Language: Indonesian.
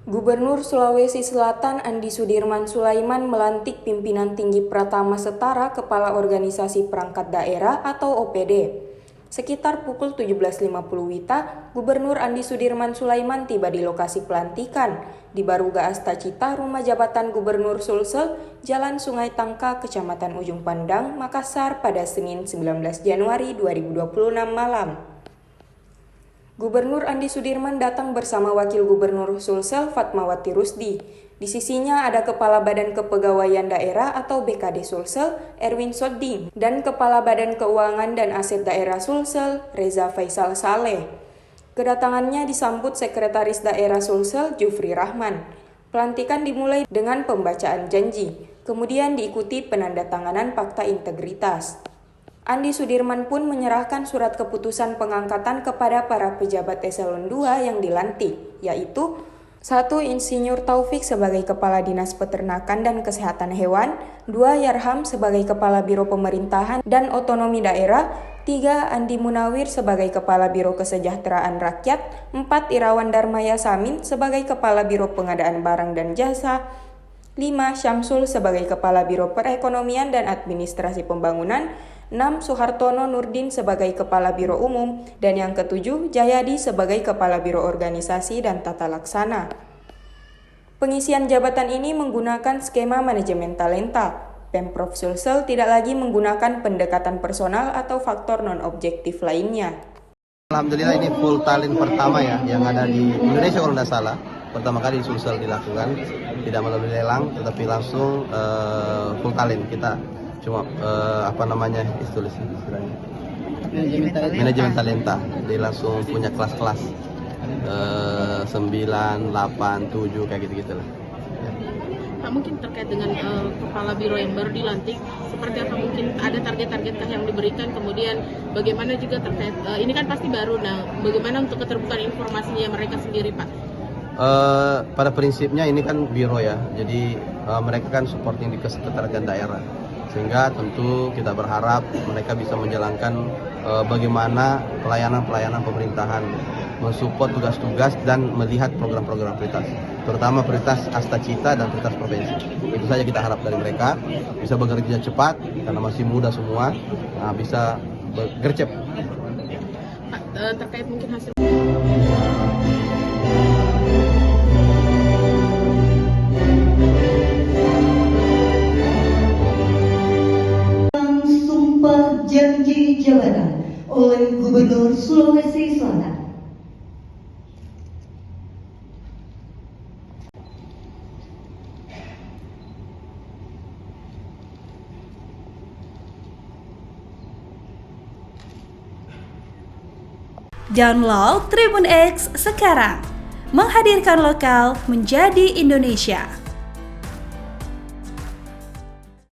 Gubernur Sulawesi Selatan Andi Sudirman Sulaiman melantik pimpinan tinggi Pratama Setara Kepala Organisasi Perangkat Daerah atau OPD. Sekitar pukul 17.50 WITA, Gubernur Andi Sudirman Sulaiman tiba di lokasi pelantikan di Baruga Astacita, Rumah Jabatan Gubernur Sulsel, Jalan Sungai Tangka, Kecamatan Ujung Pandang, Makassar pada Senin 19 Januari 2026 malam. Gubernur Andi Sudirman datang bersama Wakil Gubernur Sulsel Fatmawati Rusdi. Di sisinya ada Kepala Badan Kepegawaian Daerah atau BKD Sulsel, Erwin Sodding, dan Kepala Badan Keuangan dan Aset Daerah Sulsel, Reza Faisal Saleh. Kedatangannya disambut Sekretaris Daerah Sulsel, Jufri Rahman. Pelantikan dimulai dengan pembacaan janji, kemudian diikuti penandatanganan fakta integritas. Andi Sudirman pun menyerahkan surat keputusan pengangkatan kepada para pejabat eselon 2 yang dilantik, yaitu 1. Insinyur Taufik sebagai Kepala Dinas Peternakan dan Kesehatan Hewan, 2. Yarham sebagai Kepala Biro Pemerintahan dan Otonomi Daerah, 3. Andi Munawir sebagai Kepala Biro Kesejahteraan Rakyat, 4. Irawan Darmaya Samin sebagai Kepala Biro Pengadaan Barang dan Jasa, 5. Syamsul sebagai Kepala Biro Perekonomian dan Administrasi Pembangunan, 6. Suhartono Nurdin sebagai Kepala Biro Umum, dan yang ke-7, Jayadi sebagai Kepala Biro Organisasi dan Tata Laksana. Pengisian jabatan ini menggunakan skema manajemen talenta. Pemprov Sulsel tidak lagi menggunakan pendekatan personal atau faktor non-objektif lainnya. Alhamdulillah ini full talent pertama ya yang ada di Indonesia kalau tidak salah. Pertama kali di Sulsel dilakukan, tidak melalui lelang tetapi langsung full talent. Kita cuma manajemen talenta. Dia langsung punya kelas-kelas 9, 8, 7 kayak gitu-gitu lah. Pak, mungkin terkait dengan kepala biro yang baru dilantik, seperti apa mungkin ada target-target yang diberikan, kemudian bagaimana juga terkait ini kan pasti baru, nah bagaimana untuk keterbukaan informasinya mereka sendiri, Pak? Pada prinsipnya ini kan biro ya, jadi mereka kan supporting di kesekretariatan daerah, sehingga tentu kita berharap mereka bisa menjalankan bagaimana pelayanan pemerintahan, mensupport tugas-tugas dan melihat program-program prioritas, terutama prioritas Astacita dan prioritas provinsi. Itu saja kita harap dari mereka, bisa bekerja cepat karena masih muda semua, bisa gercep. Pak, terkait mungkin hasil janji jabatan oleh Gubernur Sulawesi Selatan. Download Tribun X sekarang, menghadirkan lokal menjadi Indonesia.